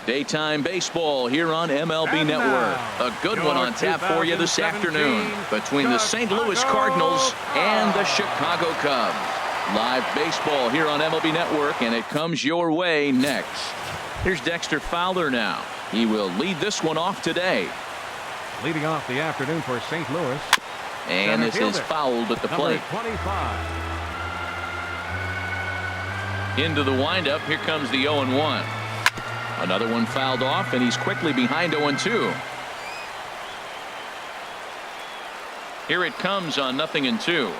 Daytime baseball here on MLB Network. A good one on tap for you this afternoon between the St. Louis Cardinals and the Chicago Cubs. Live baseball here on MLB Network, and it comes your way next. Here's Dexter Fowler now. He will lead this one off today. Leading off the afternoon for St. Louis. And this is fouled at the plate. 25. Into the windup. Here comes the 0-1. Another one fouled off, and he's quickly behind 0-2. Here it comes on 0-2.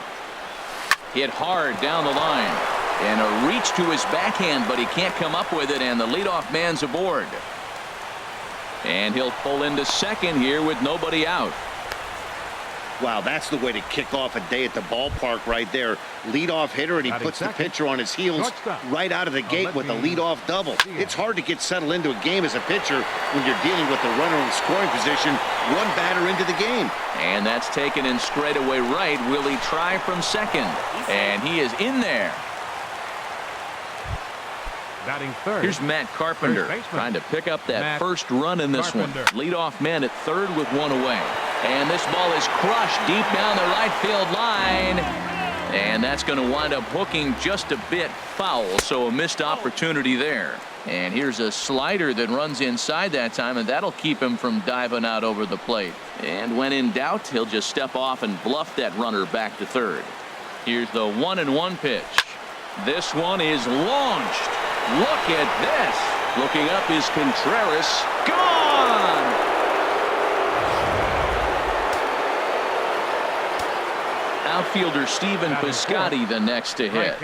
Hit hard down the line. And a reach to his backhand, but he can't come up with it, and the leadoff man's aboard. And he'll pull into second here with nobody out. Wow, that's the way to kick off a day at the ballpark right there. Leadoff hitter, and he puts the pitcher on his heels right out of the gate with a leadoff double. It's hard to get settled into a game as a pitcher when you're dealing with a runner in scoring position, one batter into the game. And that's taken in straightaway right. Will he try from second? And he is in there. Batting third. Here's Matt Carpenter trying to pick up that first run in this one. Leadoff man at third with one away. And this ball is crushed deep down the right field line. And that's going to wind up hooking just a bit foul. So a missed opportunity there. And here's a slider that runs inside that time, and that'll keep him from diving out over the plate. And when in doubt, he'll just step off and bluff that runner back to third. Here's the 1-1 pitch. This one is launched. Look at this. Looking up is Contreras. Gone! Outfielder Stephen Piscotty the next to hit,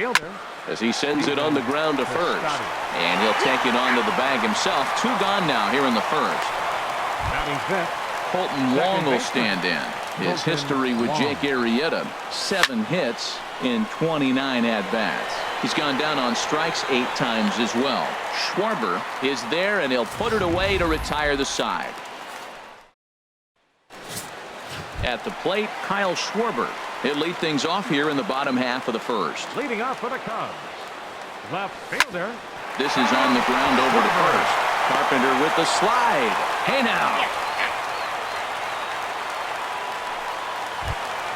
as he sends it on the ground to first. And he'll take it onto the bag himself. Two gone now here in the first. Colton Wong will stand in. His history with Jake Arrieta, 7 hits in 29 at-bats. He's gone down on strikes 8 times as well. Schwarber is there, and he'll put it away to retire the side. At the plate, Kyle Schwarber. He'll lead things off here in the bottom half of the first. Leading off for the Cubs, left fielder. This is on the ground over to first. Carpenter with the slide. Hey now.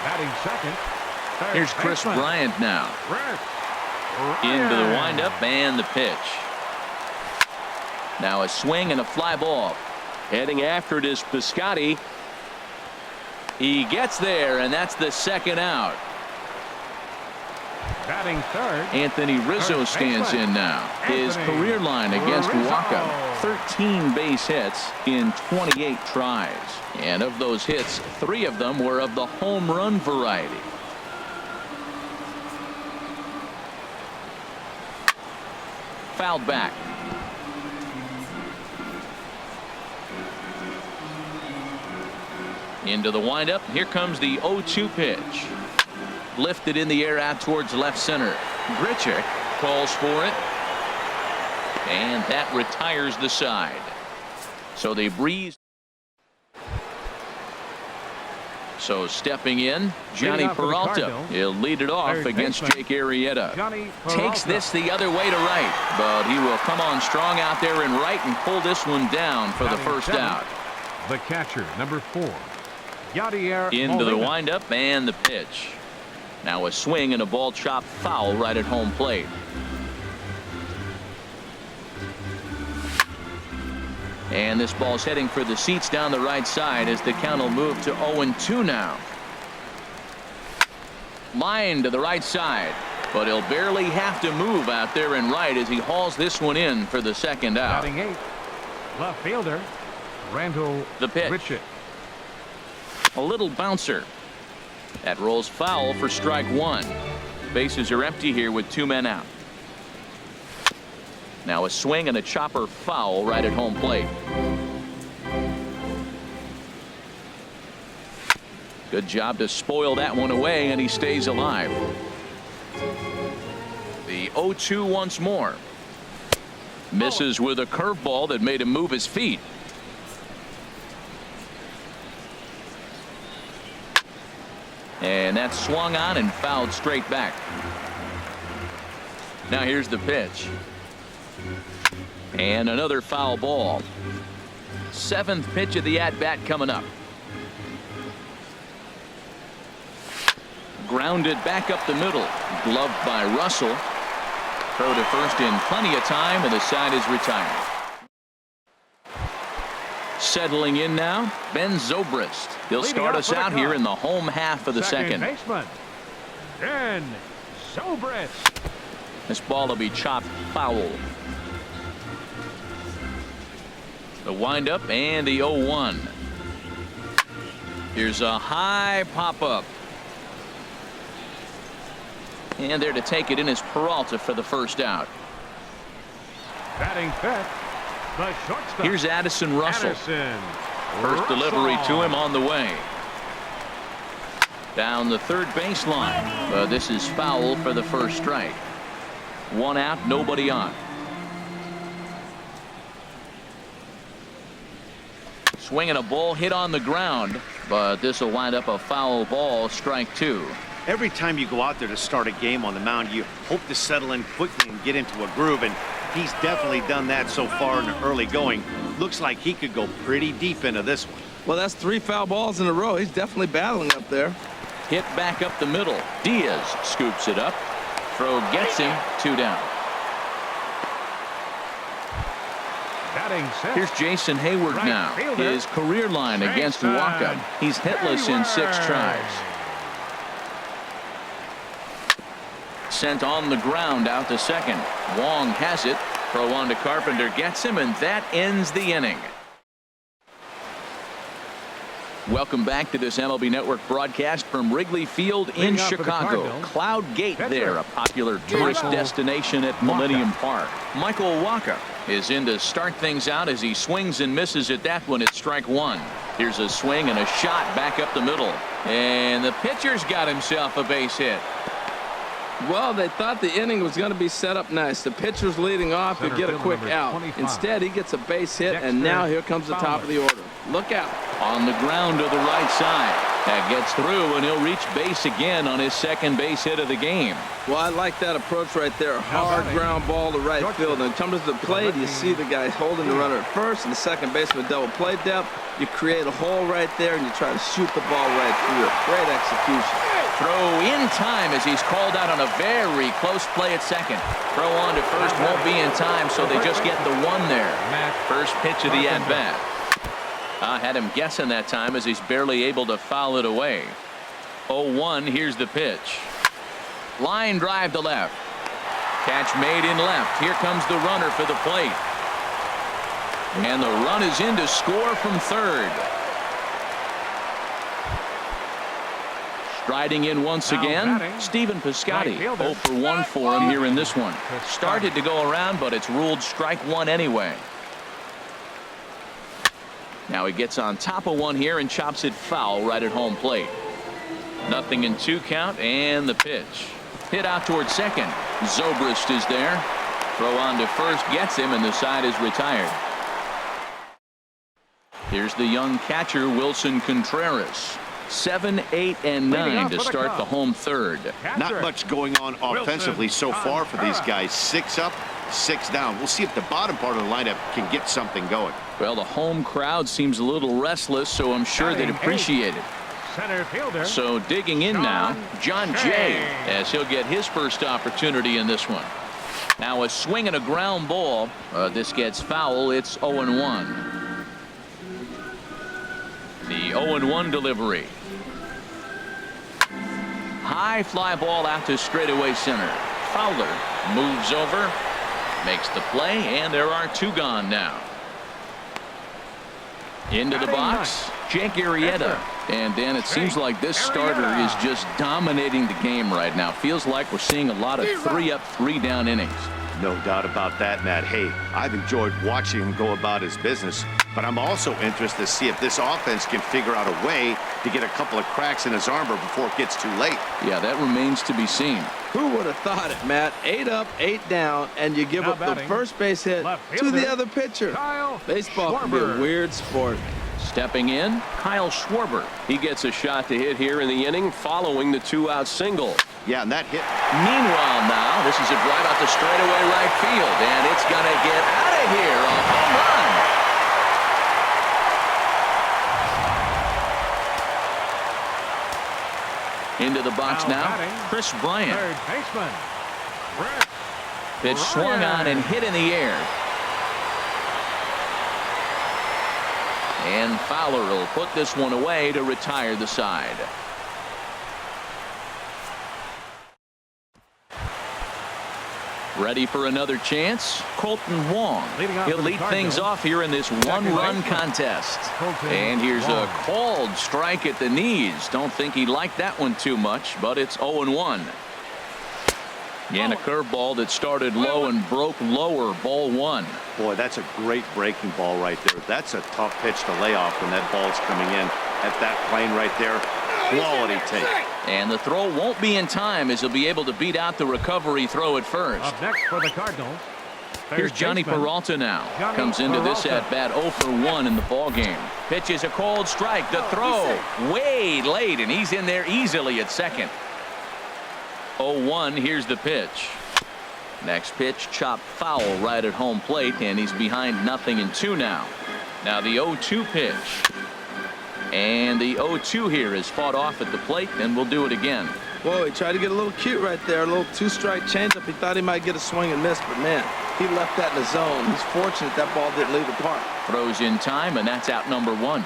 Batting second. Here's Chris Bryant now. Into the windup and the pitch. Now a swing and a fly ball. Heading after it is Piscotty. He gets there, and that's the second out. Batting third. Anthony Rizzo stands in now. His career line against Waka, 13 base hits in 28 tries. And of those hits, 3 of them were of the home run variety. Fouled back. Into the windup. Here comes the 0-2 pitch. Lifted in the air out towards left center. Grichuk calls for it. And that retires the side. So they breeze. So stepping in, Johnny Peralta. He'll lead it off against Jake Arrieta. Takes this the other way to right, but he will come on strong out there in right and pull this one down for the first out. The catcher, number 4. Into the windup and the pitch. Now a swing and a ball chopped foul right at home plate. And this ball's heading for the seats down the right side as the count will move to 0-2 now. Line to the right side, but he'll barely have to move out there in right as he hauls this one in for the second out. Batting 8, left fielder Randall. The pitch. Grichuk. A little bouncer. That rolls foul for strike 1. Bases are empty here with 2 men out. Now a swing and a chopper foul right at home plate. Good job to spoil that one away, and he stays alive. The 0-2 once more. Misses with a curveball that made him move his feet. And that's swung on and fouled straight back. Now here's the pitch. And another foul ball. 7th pitch of the at-bat coming up. Grounded back up the middle. Gloved by Russell. Throw to first in plenty of time, and the side is retired. Settling in now, Ben Zobrist. He'll start us out here in the home half of the second. Baseman, Ben Zobrist. This ball will be chopped foul. The windup and the 0-1. Here's a high pop-up. And there to take it in is Peralta for the first out. Batting fifth, the shortstop. Here's Addison Russell. First delivery to him on the way. Down the third baseline. This is foul for the first strike. 1 out, nobody on. Swinging a ball hit on the ground, but this will wind up a foul ball, strike 2. Every time you go out there to start a game on the mound, you hope to settle in quickly and get into a groove, and he's definitely done that so far in the early going. Looks like he could go pretty deep into this one. Well, that's 3 foul balls in a row. He's definitely battling up there. Hit back up the middle. Diaz scoops it up. Throw gets him. 2 down. Here's Jason Hayward now. His career line against Walker. He's hitless in 6 tries. Sent on the ground out to second. Wong has it. Throw on to Carpenter gets him, and that ends the inning. Welcome back to this MLB Network broadcast from Wrigley Field in Chicago. Cloud Gate there, a popular tourist destination at Millennium Park. Michael Wacha is in to start things out as he swings and misses at that one at strike 1. Here's a swing and a shot back up the middle. And the pitcher's got himself a base hit. Well, they thought the inning was going to be set up nice. The pitcher's leading off to get a quick out. Instead, he gets a base hit, and now here comes the top of the order. Look out. On the ground to the right side. That gets through, and he'll reach base again on his second base hit of the game. Well, I like that approach right there. Hard ground ball to right field. And comes to the plate, you see the guy holding the runner at first, and the second baseman double play depth. You create a hole right there, and you try to shoot the ball right through it. Great execution. Throw in time as he's called out on a very close play at second. Throw on to first won't be in time, so they just get the 1 there. First pitch of the at-bat. I had him guessing that time as he's barely able to foul it away. 0-1, here's the pitch. Line drive to left. Catch made in left. Here comes the runner for the plate. And the run is in to score from third. Striding in once again, Stephen Piscotty. 0 for 1 for him here in this one. Started to go around, but it's ruled strike 1 anyway. Now he gets on top of one here and chops it foul right at home plate. 0-2 count, and the pitch. Hit out towards second. Zobrist is there. Throw on to first gets him, and the side is retired. Here's the young catcher, Wilson Contreras. 7, 8, and 9 to start the home third. Not much going on offensively so far for these guys. 6 up, 6 down. We'll see if the bottom part of the lineup can get something going. Well, the home crowd seems a little restless, so I'm sure they'd appreciate it. So digging in now, John Jay, as he'll get his first opportunity in this one. Now a swing and a ground ball. This gets foul. It's 0-1. The 0-1 delivery. High fly ball out to straightaway center. Fowler moves over, makes the play, and there are 2 gone now. Into the box, Jake Arrieta. And Dan, it seems like this starter is just dominating the game right now. Feels like we're seeing a lot of 3 up, 3 down innings. No doubt about that, Matt. Hey, I've enjoyed watching him go about his business, but I'm also interested to see if this offense can figure out a way to get a couple of cracks in his armor before it gets too late. Yeah, that remains to be seen. Who would have thought it, Matt? 8 up, 8 down, and you give up the first base hit to the other pitcher. Baseball can be a weird sport. Stepping in, Kyle Schwarber. He gets a shot to hit here in the inning following the 2-out single. Yeah, and that hit. Meanwhile now, this is a drive out to straightaway right field, and it's going to get out of here. A home run. Into the box now, Chris Bryant. Third baseman. Pitch swung on and hit in the air. And Fowler will put this one away to retire the side. Ready for another chance? Colton Wong. He'll lead things off here in this one-run contest. And here's a called strike at the knees. Don't think he liked that one too much, but it's 0-1. And a curveball that started low and broke lower. Ball one. Boy, that's a great breaking ball right there. That's a tough pitch to lay off when that ball's coming in at that plane right there. Quality take. And the throw won't be in time as he'll be able to beat out the recovery throw at first. Up next for the Cardinals. Here's Johnny Peralta now. Comes into this at bat 0 for 1 in the ball game. Pitches a cold strike. The throw way late, and he's in there easily at second. 0-1. Here's the pitch. Next pitch, chopped foul right at home plate, and he's behind 0-2 now. Now the 0-2 pitch. And the 0-2 here is fought off at the plate, and we'll do it again. Whoa, he tried to get a little cute right there. A little two-strike changeup. He thought he might get a swing and miss, but man, he left that in the zone. He's fortunate that ball didn't leave the park. Throws in time, and that's out number 1.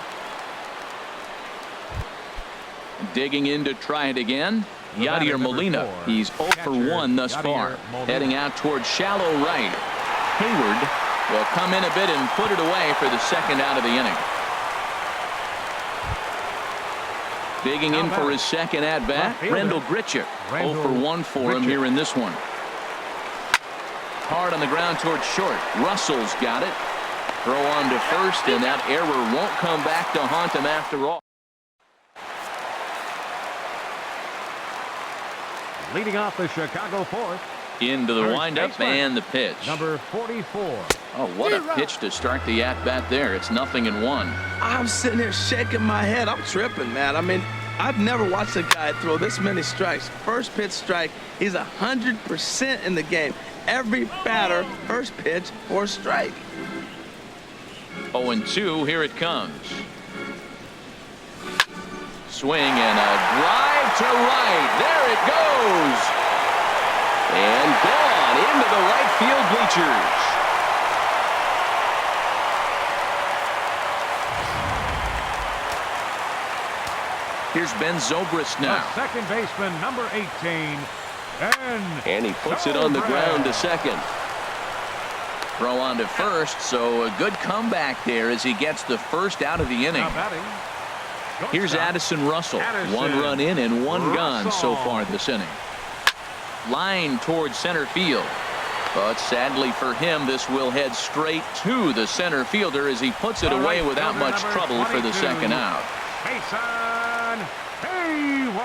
Digging in to try it again. Yadier Molina. He's 0 for 1 thus far. Heading out towards shallow right. Hayward will come in a bit and put it away for the second out of the inning. Digging in for his second at bat, Randall Grichuk. 0 for 1 for him here in this one. Hard on the ground towards short. Russell's got it. Throw on to first, and that error won't come back to haunt him after all. Leading off the Chicago fourth. Into the windup and the pitch. Number 44. Oh, what a pitch to start the at-bat there. It's 0-1. I'm sitting there shaking my head. I'm tripping, man. I mean, I've never watched a guy throw this many strikes. First pitch strike, he's 100% in the game. Every batter, first pitch or strike. 0-2, here it comes. Swing and a drive to right. There it goes. And gone into the right field bleachers. Here's Ben Zobrist now. The second baseman, number 18. And he puts it on the ground to second. Throw on to first, so a good comeback there as he gets the first out of the inning. Here's Addison Russell. 1 run in and 1 gone so far this inning. Line towards center field. But sadly for him, this will head straight to the center fielder as he puts it away without much trouble for the second out. Mason Hayward.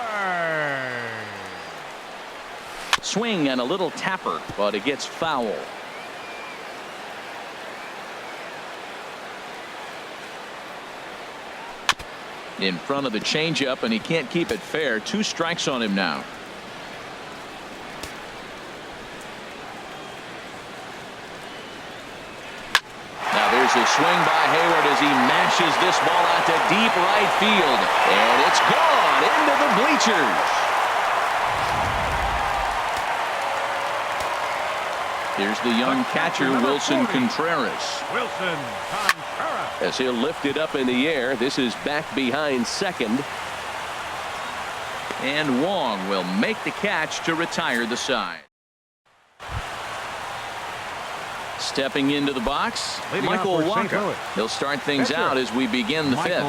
Swing and a little tapper, but it gets foul. In front of the changeup, and he can't keep it fair. 2 strikes on him now. Now there's a swing by Hayward as he mashes this ball out to deep right field. And it's gone into the bleachers. Here's the young catcher, Wilson Contreras. As he'll lift it up in the air. This is back behind second. And Wong will make the catch to retire the side. Stepping into the box, Michael Wacha. He'll start things out as we begin the fifth.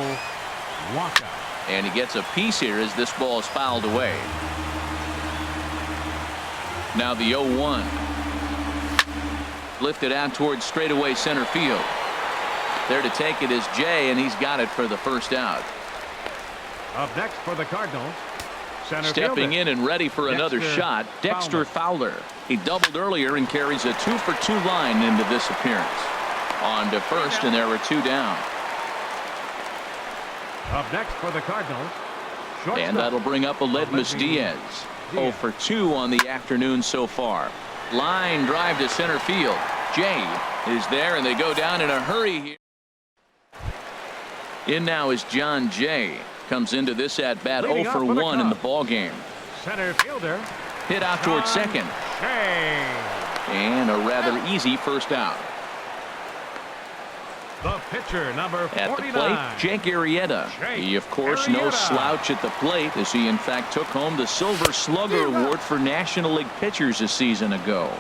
And he gets a piece here as this ball is fouled away. Now the 0-1. Lifted out towards straightaway center field. There to take it is Jay, and he's got it for the first out. Up next for the Cardinals. Stepping in and ready for another shot, Dexter Fowler. He doubled earlier and carries a 2-for-2 line into this appearance. On to first, and there were 2 down. Up next for the Cardinals. And that'll bring up Aledmus Diaz. 0 for 2 on the afternoon so far. Line drive to center field. Jay is there, and they go down in a hurry here. In now is John Jay. Comes into this at bat 0 for 1 in the ball game. Center fielder. Hit out towards second. Jay. And a rather easy first out. The pitcher, number 49. At the plate, Jake Arrieta. He, of course, no slouch at the plate, as he, in fact, took home the Silver Slugger Award for National League pitchers a season ago.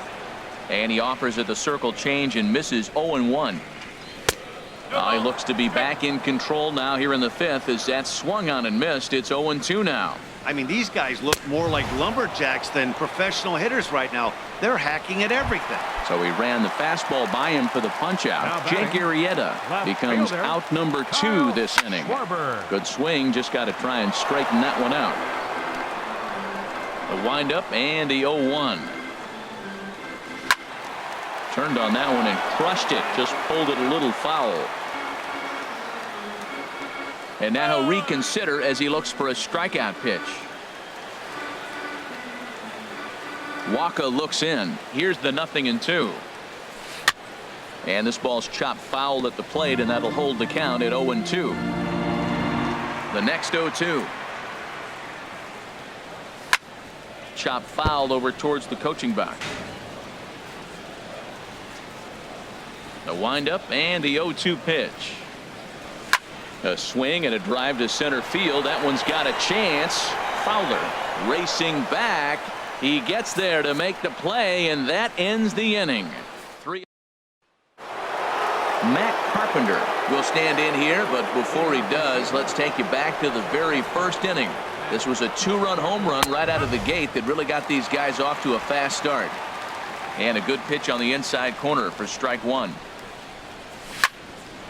And he offers at the circle change and misses 0-1. He looks to be back in control now here in the fifth, as that swung on and missed. It's 0-2 now. I mean, these guys look more like lumberjacks than professional hitters right now. They're hacking at everything. So he ran the fastball by him for the punch out. Jake Arrieta becomes out number 2 this inning. Good swing, just got to try and straighten that one out. The windup and the 0-1. Turned on that one and crushed it, just pulled it a little foul. And now he'll reconsider as he looks for a strikeout pitch. Waka looks in. Here's the 0-2. And this ball's chopped foul at the plate, and that'll hold the count at 0-2. The next 0-2. Chopped foul over towards the coaching box. The windup and the 0-2 pitch. A swing and a drive to center field. That one's got a chance. Fowler racing back. He gets there to make the play, and that ends the inning. Matt Carpenter will stand in here, but before he does, let's take you back to the very first inning. This was a 2-run home run right out of the gate that really got these guys off to a fast start. And a good pitch on the inside corner for strike 1.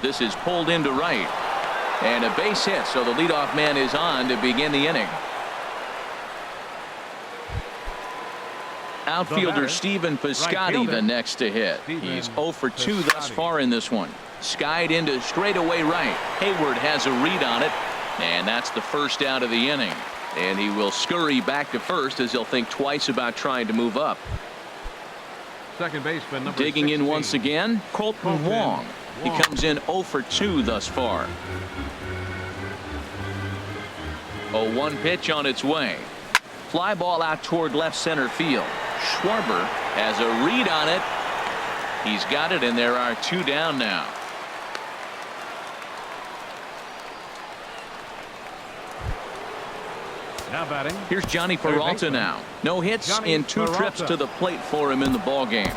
This is pulled into right. And a base hit, so the leadoff man is on to begin the inning. Outfielder Stephen Piscotty the next to hit. He's 0 for 2 thus far in this one. Skied into straightaway right. Hayward has a read on it, and that's the first out of the inning. And he will scurry back to first, as he'll think twice about trying to move up. Second baseman number digging 16. in once again, Colton Wong. He comes in 0 for 2 thus far. 0-1 pitch on its way. Fly ball out toward left center field. Schwarber has a read on it. He's got it, and there are 2 down now. Now batting. Here's Johnny Peralta now. No hits in 2 trips to the plate for him in the ball game.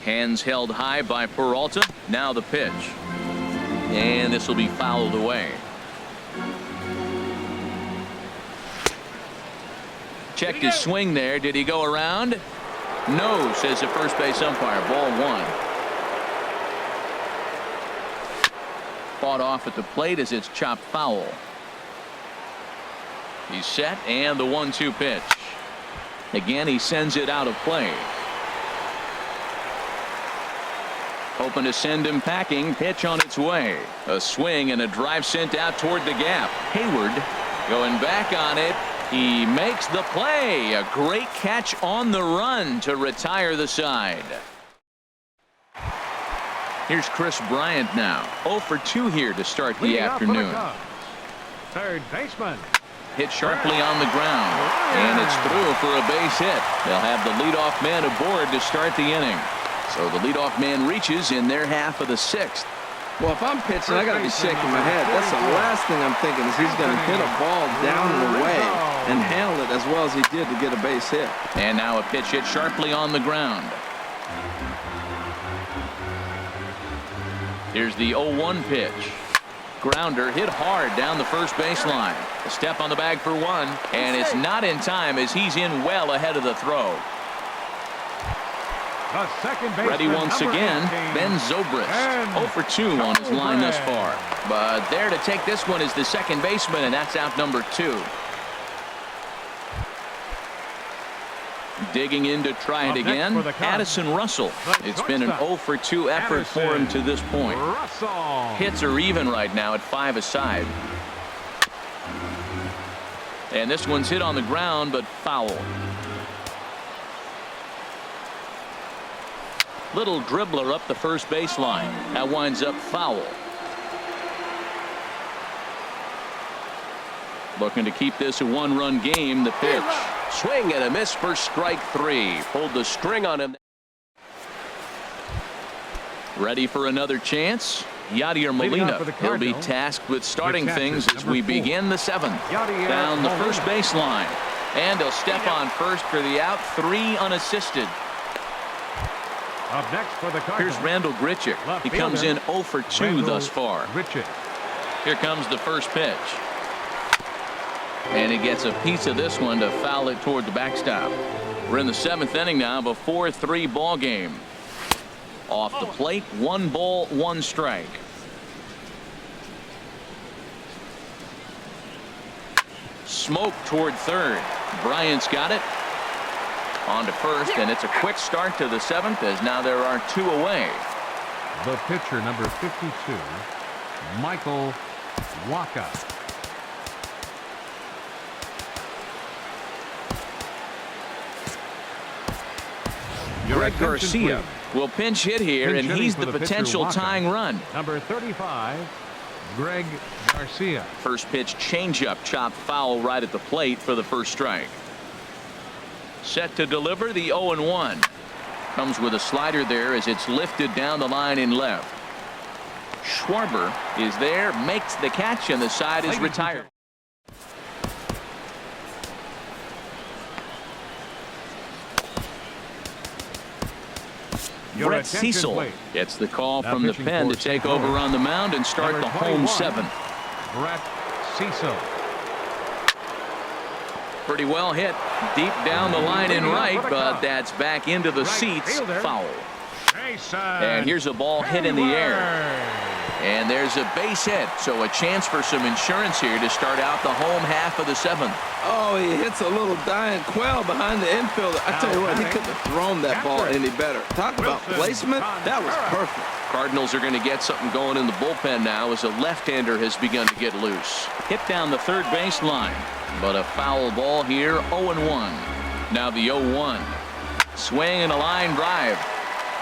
Hands held high by Peralta. Now the pitch. And this will be fouled away. Checked his swing there. Did he go around? No, says the first base umpire. Ball 1. Fought off at the plate as it's chopped foul. He's set, and the 1-2 pitch. Again, he sends it out of play. Hoping to send him packing. Pitch on its way. A swing and a drive sent out toward the gap. Hayward going back on it. He makes the play. A great catch on the run to retire the side. Here's Chris Bryant now. 0 for 2 here to start the afternoon. Third baseman. Hit sharply on the ground. And it's through for a base hit. They'll have the leadoff man aboard to start the inning. So the leadoff man reaches in their half of the 6th. Well, if I'm pitching, I got to be shaking my head. That's the last thing I'm thinking, is he's going to hit a ball down and away and handle it as well as he did to get a base hit. And now a pitch hit sharply on the ground. Here's the 0-1 pitch. Grounder hit hard down the first baseline. A step on the bag for 1, and it's not in time as he's in well ahead of the throw. Ready once again, Ben Zobrist. 0 for 2 on his line thus far. But there to take this one is the second baseman, and that's out number 2. Digging in to try it again, Addison Russell. It's been an 0 for 2 effort for him to this point. Hits are even right now at 5 aside. And this one's hit on the ground, but foul. Little dribbler up the first baseline. That winds up foul. Looking to keep this a 1-run game. The pitch. Swing and a miss for strike 3. Pulled the string on him. Ready for another chance. Yadier Molina will be tasked with starting things as we begin the 7th. Down the first baseline. And he'll step on first for the out. 3 unassisted. Up next for the Cardinals. Here's Randall Grichuk. He comes in 0 for 2 thus far. Here comes the first pitch. And he gets a piece of this one to foul it toward the backstop. We're in the 7th inning now of a 4-3 ball game. Off the plate, 1 ball, 1 strike. Smoke toward third. Bryant's got it. On to first, and it's a quick start to the 7th as now there are 2 away. The pitcher, number 52, Michael Wacha. Greg Garcia will pinch hit here, and he's the potential tying run. Number 35, Greg Garcia. First pitch changeup, chopped foul right at the plate for the first strike. Set to deliver the 0-1. Comes with a slider there as it's lifted down the line in left. Schwarber is there, makes the catch, and the side is retired. Brett Cecil gets the call from the pen to take over on the mound and start the home 7th. Brett Cecil. Pretty well hit deep down the line in right, but that's back into the seats. Foul. And here's a ball hit in the air. And there's a base hit, so a chance for some insurance here to start out the home half of the 7th. Oh, he hits a little dying quail behind the infielder. I tell you what, he couldn't have thrown that ball any better. Talk about placement. That was perfect. Cardinals are going to get something going in the bullpen now as a left-hander has begun to get loose. Hit down the third baseline, but a foul ball here. 0-1. Now the 0-1. Swing and a line drive,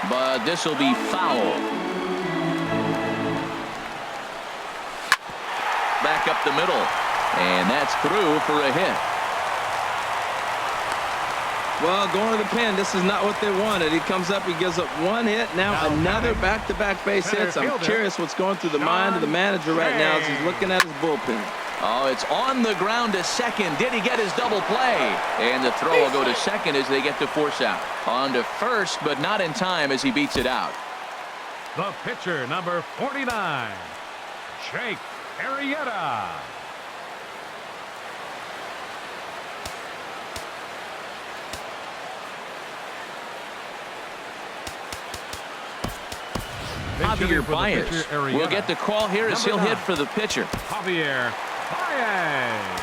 but this will be foul. Back up the middle, and that's through for a hit. Well, going to the pen, this is not what they wanted. He comes up, he gives up 1 hit, now another back-to-back base hits. I'm curious what's going through the mind of the manager right now as he's looking at his bullpen. Oh, it's on the ground to second. Did he get his double play? And the throw will go to second as they get to force out. On to first, but not in time as he beats it out. The pitcher, number 49, Jake Arrieta. Javier Baez will get the call here as he'll hit for the pitcher. Javier Baez.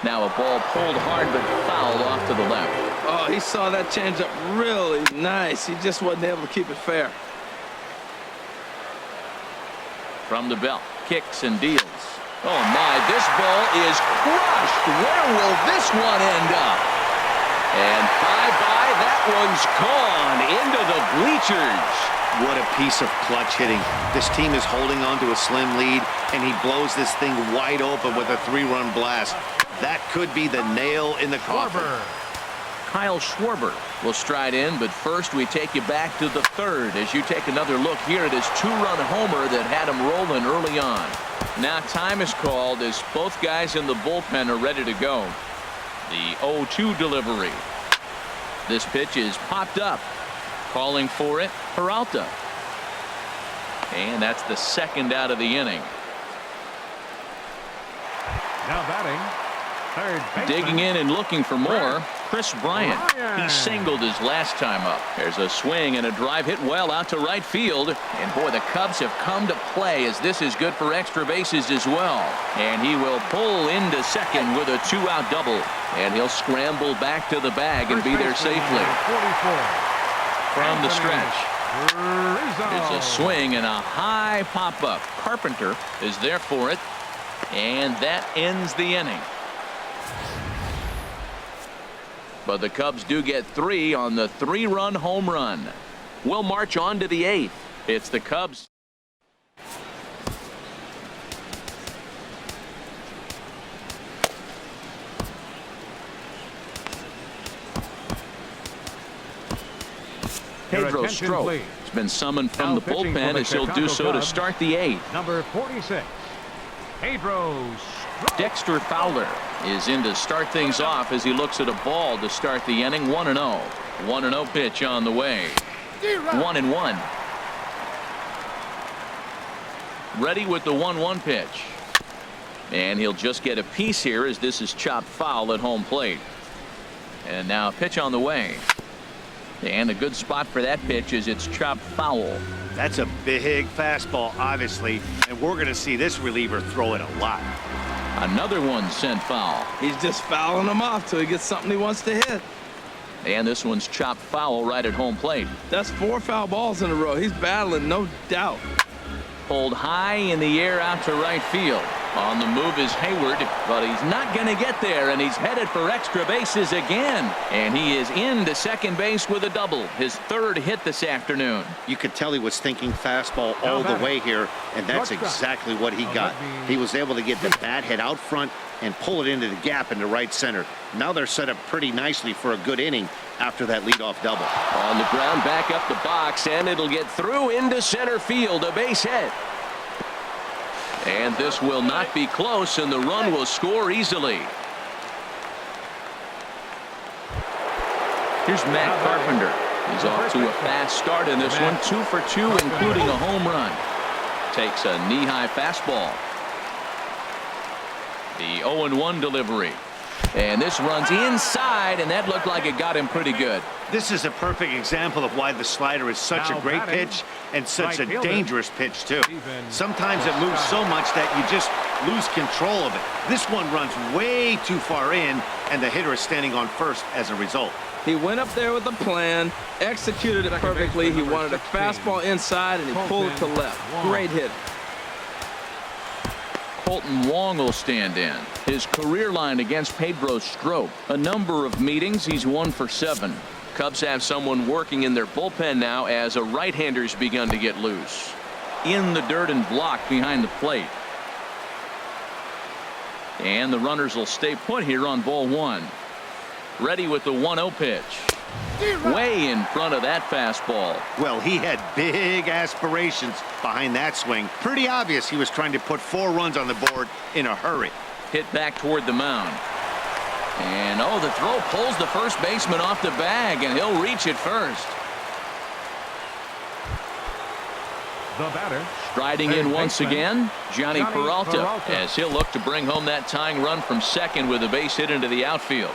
Now a ball pulled hard but fouled off to the left. Oh, he saw that changeup really nice. He just wasn't able to keep it fair. From the belt, kicks and deals. Oh my, this ball is crushed. Where will this one end up? And bye-bye, that one's gone into the bleachers. What a piece of clutch hitting. This team is holding on to a slim lead, and he blows this thing wide open with a 3-run blast. That could be the nail in the coffin. Kyle Schwarber will stride in, but first we take you back to the 3rd as you take another look here at his 2-run homer that had him rolling early on. Now time is called as both guys in the bullpen are ready to go. The 0-2 delivery. This pitch is popped up. Calling for it, Peralta. And that's the 2nd out of the inning. Now batting, third baseman. Digging in and looking for more, Chris Bryant. He singled his last time up. There's a swing and a drive hit well out to right field. And boy, the Cubs have come to play as this is good for extra bases as well. And he will pull into second with a 2-out double. And he'll scramble back to the bag and be there safely. From the stretch. There's a swing and a high pop-up. Carpenter is there for it. And that ends the inning. But the Cubs do get 3 on the 3-run home run. We'll march on to the 8th. It's the Cubs. Pedro Strop has been summoned from the bullpen as he'll do so to start the 8th. Number 46, Pedro Strop. Dexter Fowler is in to start things off as he looks at a ball to start the inning. 1-0. 1-0 pitch on the way. 1-1. Ready with the 1-1 pitch. And he'll just get a piece here as this is chopped foul at home plate. And now a pitch on the way. And a good spot for that pitch is it's chopped foul. That's a big fastball, obviously, and we're going to see this reliever throw it a lot. Another one sent foul. He's just fouling them off till he gets something he wants to hit. And this one's chopped foul right at home plate. That's 4 foul balls in a row. He's battling, no doubt. Pulled high in the air out to right field. On the move is Hayward, but he's not going to get there, and he's headed for extra bases again. And he is into second base with a double, his 3rd hit this afternoon. You could tell he was thinking fastball all the way here, and that's exactly what he got. He was able to get the bat head out front and pull it into the gap in the right center. Now they're set up pretty nicely for a good inning after that leadoff double. On the ground, back up the box, and it'll get through into center field, a base hit. And this will not be close, and the run will score easily. Here's Matt Carpenter. He's off to a fast start in this one. 2 for 2, including a home run. Takes a knee-high fastball. The 0-1 delivery. And this runs inside, and that looked like it got him pretty good. This is a perfect example of why the slider is such a great pitch and such a dangerous pitch, too. Sometimes it moves so much that you just lose control of it. This one runs way too far in, and the hitter is standing on first as a result. He went up there with a plan, executed it perfectly. He wanted a fastball inside, and he pulled it to left. Great hit. Colton Wong will stand in. His career line against Pedro Strop. A number of meetings. He's 1 for 7. Cubs have someone working in their bullpen now as a right-hander's begun to get loose. In the dirt and blocked behind the plate. And the runners will stay put here on ball 1. Ready with the 1-0 pitch. Way in front of that fastball. Well, he had big aspirations behind that swing. Pretty obvious he was trying to put 4 runs on the board in a hurry. Hit back toward the mound. And oh, the throw pulls the first baseman off the bag, and he'll reach it first. The batter. Striding in once again, Johnny Peralta, as he'll look to bring home that tying run from second with a base hit into the outfield.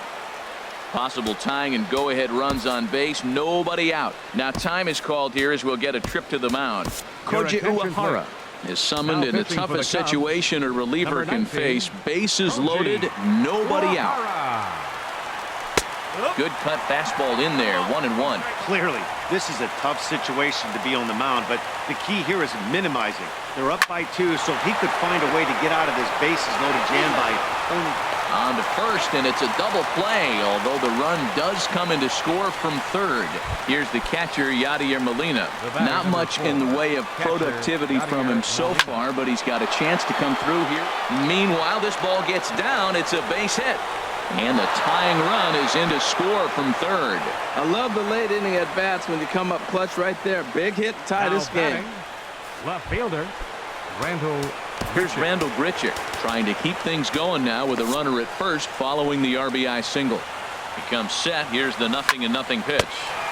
Possible tying and go-ahead runs on base. Nobody out. Now time is called here as we'll get a trip to the mound. Koji Uehara is summoned in the toughest situation a reliever can face. Bases loaded, nobody out. Good cut fastball in there, 1-1. Clearly, this is a tough situation to be on the mound, but the key here is minimizing. They're up by 2, so if he could find a way to get out of this bases loaded jam by on to first, and it's a double play, although the run does come into score from third. Here's the catcher, Yadier Molina. Not much in the way of productivity from him so far, but he's got a chance to come through here. Meanwhile, this ball gets down. It's a base hit. And the tying run is into score from third. I love the late inning at-bats when you come up clutch right there. Big hit to tie this game. Left fielder, Randall. Here's Randall Grichuk trying to keep things going now with a runner at first following the RBI single. He comes set. Here's the 0-0 pitch.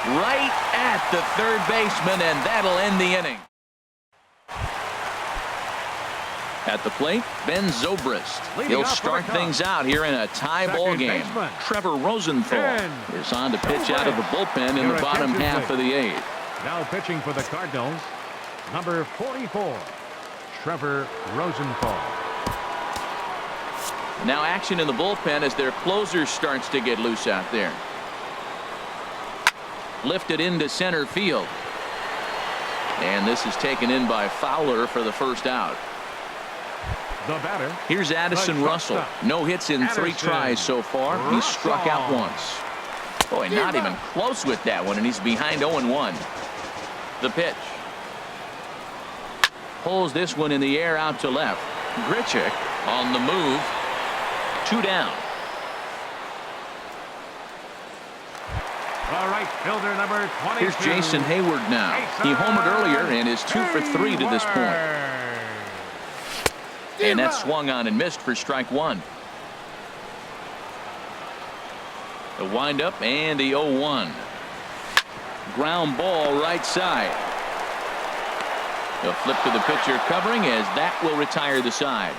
Right at the third baseman, and that'll end the inning. At the plate, Ben Zobrist. He'll start things out here in a tie ball game. Trevor Rosenthal is on to pitch out of the bullpen in the bottom half of the 8th. Now pitching for the Cardinals, number 44, Trevor Rosenthal. Now action in the bullpen as their closer starts to get loose out there. Lifted into center field. And this is taken in by Fowler for the first out. The batter. Here's Addison Russell. No hits in 3 tries so far. He struck out once. Boy, not even close with that one, and he's behind 0-1. The pitch. Pulls this one in the air out to left. Grichuk on the move. 2 down. The right fielder, number 22. Here's Jason Hayward now. He homered earlier and is 2 for 3 to this point. And that swung on and missed for strike 1. The windup and the 0-1. Ground ball right side. He'll flip to the pitcher covering as that will retire the side.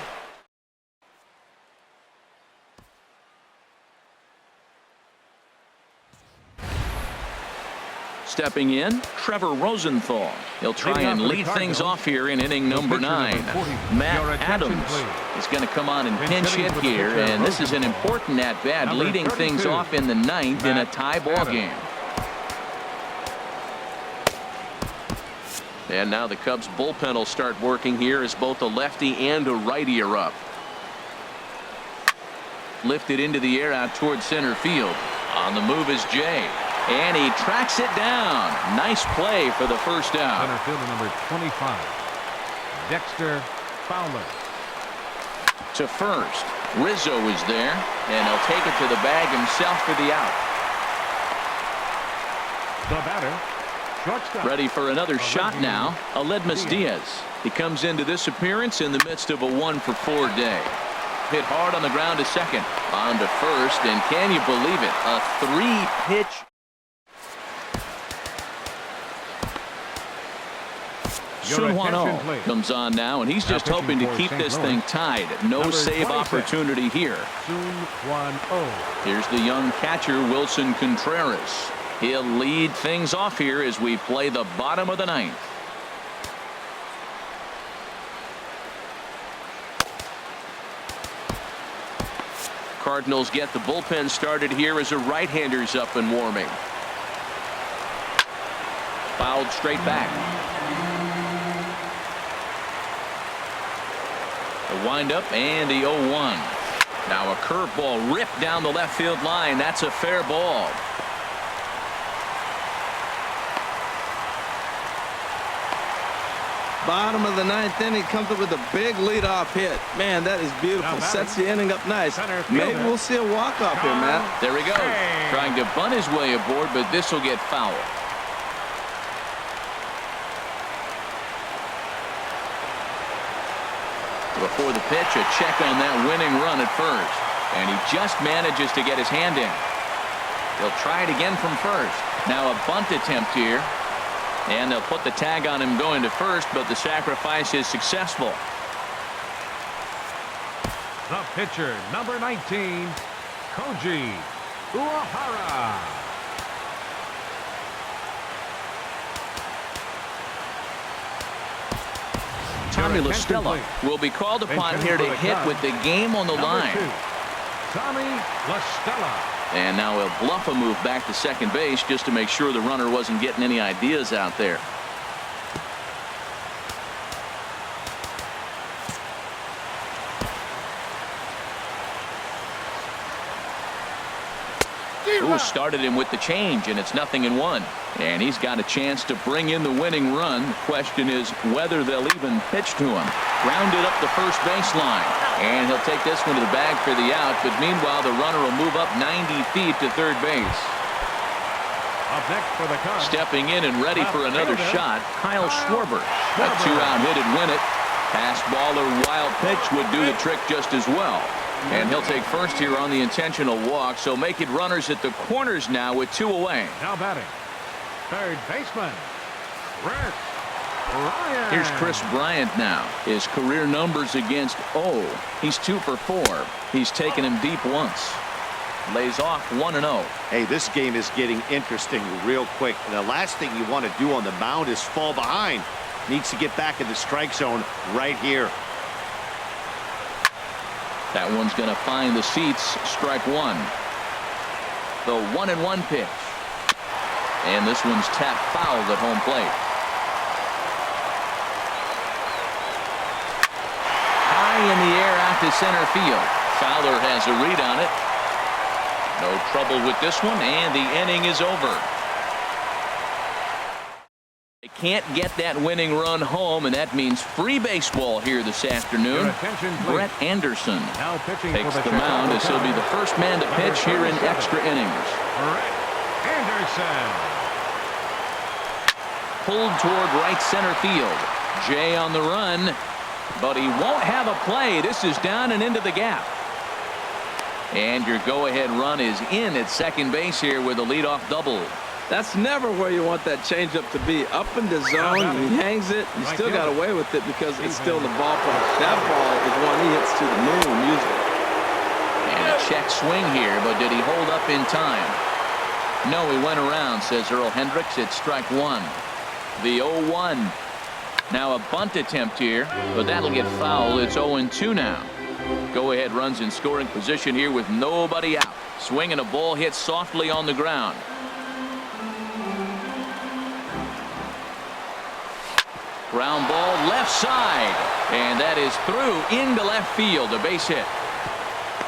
Stepping in, Trevor Rosenthal. He'll try and lead things off here in inning number 9. Matt Adams is going to come on and pinch hit here, and this is an important at-bat, leading things off in the 9th in a tie ball game. And now the Cubs bullpen will start working here as both a lefty and a righty are up. Lifted into the air out towards center field. On the move is Jay. And he tracks it down. Nice play for the first out. Center fielder number 25, Dexter Fowler. To first. Rizzo is there, and he'll take it to the bag himself for the out. The batter, shortstop. Ready for another shot now. Aledmus Diaz. He comes into this appearance in the midst of a 1-for-4 day. Hit hard on the ground to second. On to first, and can you believe it? A 3-pitch. Sunhwan comes on now, and he's just hoping to keep this thing tied. No save opportunity here. Here's the young catcher, Wilson Contreras. He'll lead things off here as we play the bottom of the 9th. Cardinals get the bullpen started here as a right-hander's up and warming. Fouled straight back. The windup and the 0-1. Now a curveball ripped down the left field line. That's a fair ball. Bottom of the 9th inning, comes up with a big leadoff hit. Man, that is beautiful. Sets the inning up nice. Maybe we'll see a walk-off here, Matt. There he goes. Trying to bunt his way aboard, but this will get foul. Before the pitch, a check on that winning run at first. And he just manages to get his hand in. He'll try it again from first. Now a bunt attempt here. And they'll put the tag on him going to first, but the sacrifice is successful. The pitcher, number 19, Koji Uehara. Tommy La Stella will be called upon here to hit with the game on the line. Tommy La Stella. And now he'll bluff a move back to second base just to make sure the runner wasn't getting any ideas out there. Ooh, started him with the change, and it's 0-1. And he's got a chance to bring in the winning run. The question is whether they'll even pitch to him. Grounded up the first baseline. And he'll take this one to the bag for the out. But meanwhile, the runner will move up 90 feet to third base. Up next for the Cubs. Stepping in and ready for another shot, Kyle Schwarber. A 2-out hit and win it. Pass ball or wild pitch would do the trick just as well. And he'll take first here on the intentional walk, so make it runners at the corners now with 2 away. Now batting, third baseman, Rick Bryant. Here's Chris Bryant now. His career numbers against O. He's 2 for 4. He's taken him deep once. Lays off 1-0. Hey, this game is getting interesting real quick. And the last thing you want to do on the mound is fall behind. Needs to get back in the strike zone right here. That one's going to find the seats. Strike one. The 1-1 pitch. And this one's tapped foul at home plate. High in the air out to center field. Fowler has a read on it. No trouble with this one, and the inning is over. They can't get that winning run home, and that means free baseball here this afternoon. Brett Anderson takes the mound as he'll be the first man to pitch here in extra innings. Brett Anderson. Pulled toward right center field. Jay on the run, but he won't have a play. This is down and into the gap. And your go-ahead run is in at second base here with a leadoff double. That's never where you want that changeup to be. Up in the zone, he hangs it. You still got away with it because it's still in the ballpark. That ball is one he hits to the moon usually. And a check swing here, but did he hold up in time? No, he went around, says Earl Hendricks. It's strike one. The 0-1. Now a bunt attempt here, but that'll get foul. It's 0-2 now. Go-ahead runs in scoring position here with nobody out. Swinging a ball hit softly on the ground. Ground ball left side, and that is through into left field. A base hit.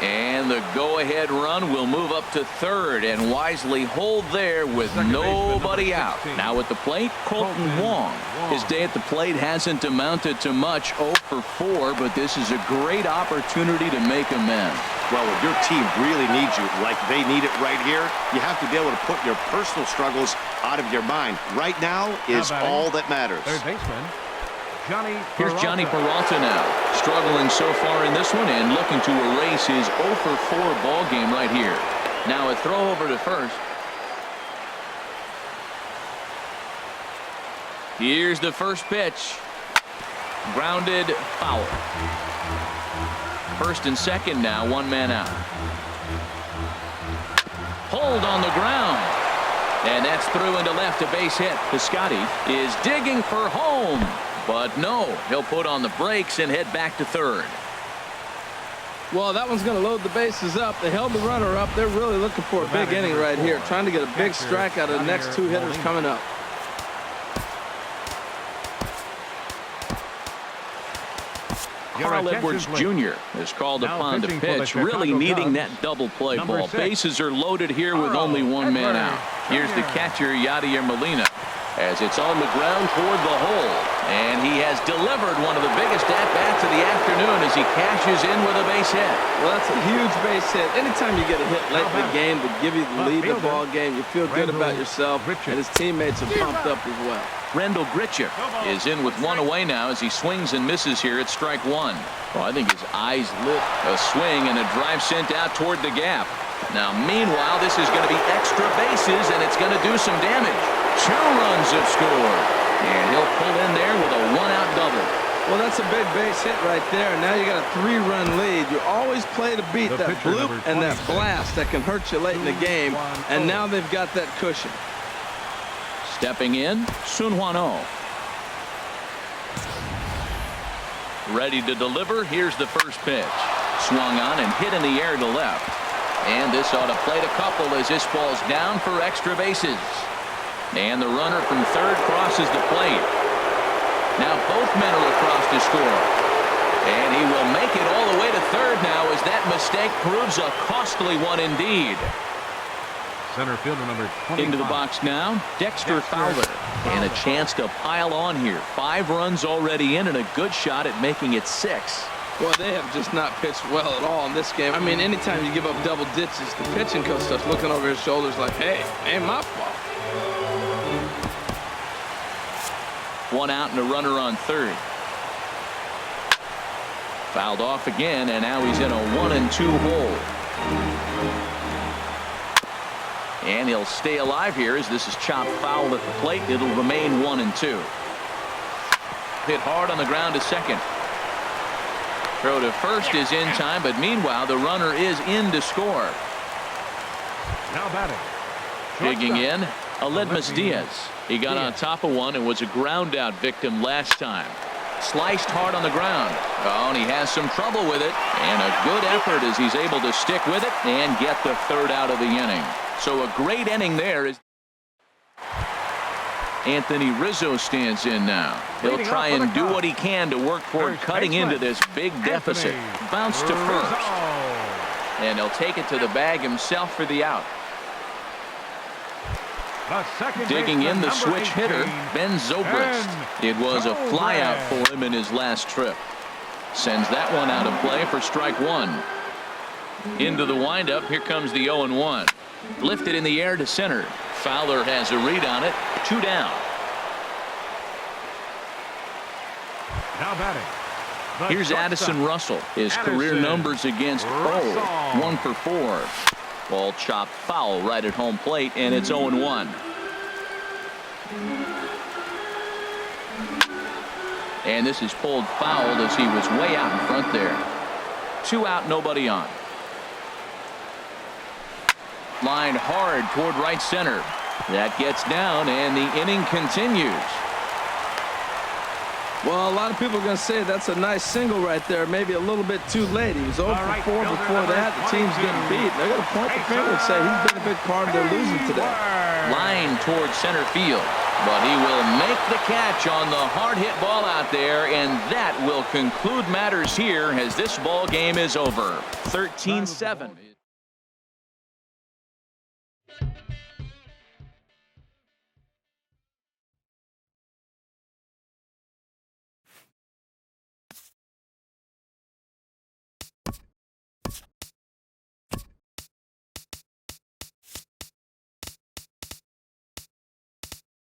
And the go-ahead run will move up to third and wisely hold there with nobody out. Now at the plate, Colton Wong. His day at the plate hasn't amounted to much, 0 for 4, but this is a great opportunity to make amends. Well, when your team really needs you, like they need it right here, you have to be able to put your personal struggles out of your mind. Right now is all that matters. Third baseman. Here's Johnny Peralta now, struggling so far in this one and looking to erase his 0 for 4 ball game right here. Now a throw over to first. Here's the first pitch. Grounded foul. First and second now, one man out. Hold on the ground. And that's through into left, a base hit. Piscotty is digging for home. But no, he'll put on the brakes and head back to third. Well, that one's going to load the bases up. They held the runner up. They're really looking for a big inning right here, trying to get a big strike out of the next two hitters coming up. Carl Edwards Jr. is called upon to pitch, really needing that double play ball. Bases are loaded here with only one man out. Here's the catcher, Yadier Molina, as it's on the ground toward the hole. And he has delivered one of the biggest at-bats of the afternoon as he cashes in with a base hit. Well, that's a huge base hit. Anytime you get a hit late in the game to give you the lead in the ball game, you feel good about yourself, and his teammates are pumped up as well. Rendell Gritchick is in with one away now as he swings and misses here at strike one. Well, I think his eyes lit. A swing and a drive sent out toward the gap. Now, meanwhile, this is going to be extra bases, and it's going to do some damage. 2 runs have scored, and he'll pull in there with a one-out double. Well, that's a big base hit right there. Now you got a 3-run lead. You always play to beat that bloop and that blast that can hurt you late in the game, and now they've got that cushion. Stepping in, Sun Hwan-Oh. Ready to deliver. Here's the first pitch. Swung on and hit in the air to left. And this ought to plate a couple as this ball's down for extra bases. And the runner from third crosses the plate. Now both men are across to score. And he will make it all the way to third now as that mistake proves a costly one indeed. Center fielder number 25. Into the box now, Dexter Fowler. And a chance to pile on here. 5 runs already in and a good shot at making it 6. Well, they have just not pitched well at all in this game. I mean, anytime you give up double ditches, the pitching coach starts looking over his shoulders like, hey, ain't my fault. 1 out and a runner on third. Fouled off again, and now he's in a 1-2 hole. And he'll stay alive here as this is chopped foul at the plate. It'll remain 1-2. Hit hard on the ground to second. Throw to first is in time, but meanwhile the runner is in to score. Now batting. Digging in, Aledmus Diaz. He got on top of one and was a ground out victim last time. Sliced hard on the ground. Oh, and he has some trouble with it. And a good effort as he's able to stick with it and get the third out of the inning. So a great inning there. Is Anthony Rizzo stands in now. He'll try and do what he can to work toward cutting into this big deficit. Bounce to first. And he'll take it to the bag himself for the out. Digging in, the switch hitter, Ben Zobrist. It was a flyout for him in his last trip. Sends that one out of play for strike one. Into the windup, here comes the 0-1. Lifted in the air to center. Fowler has a read on it. 2 down. Now batting. Here's Addison Russell. His career numbers against 1 for 4. Ball chopped foul right at home plate, and it's 0-1. And this is pulled foul as he was way out in front there. 2 out, nobody on. Line hard toward right center. That gets down, and the inning continues. Well, a lot of people are going to say that's a nice single right there. Maybe a little bit too late. He was 0 for 4 before that. The team's getting beat. They're going to point the finger and say he's been a big part of their losing today. Line towards center field. But he will make the catch on the hard hit ball out there, and that will conclude matters here as this ball game is over. 13-7.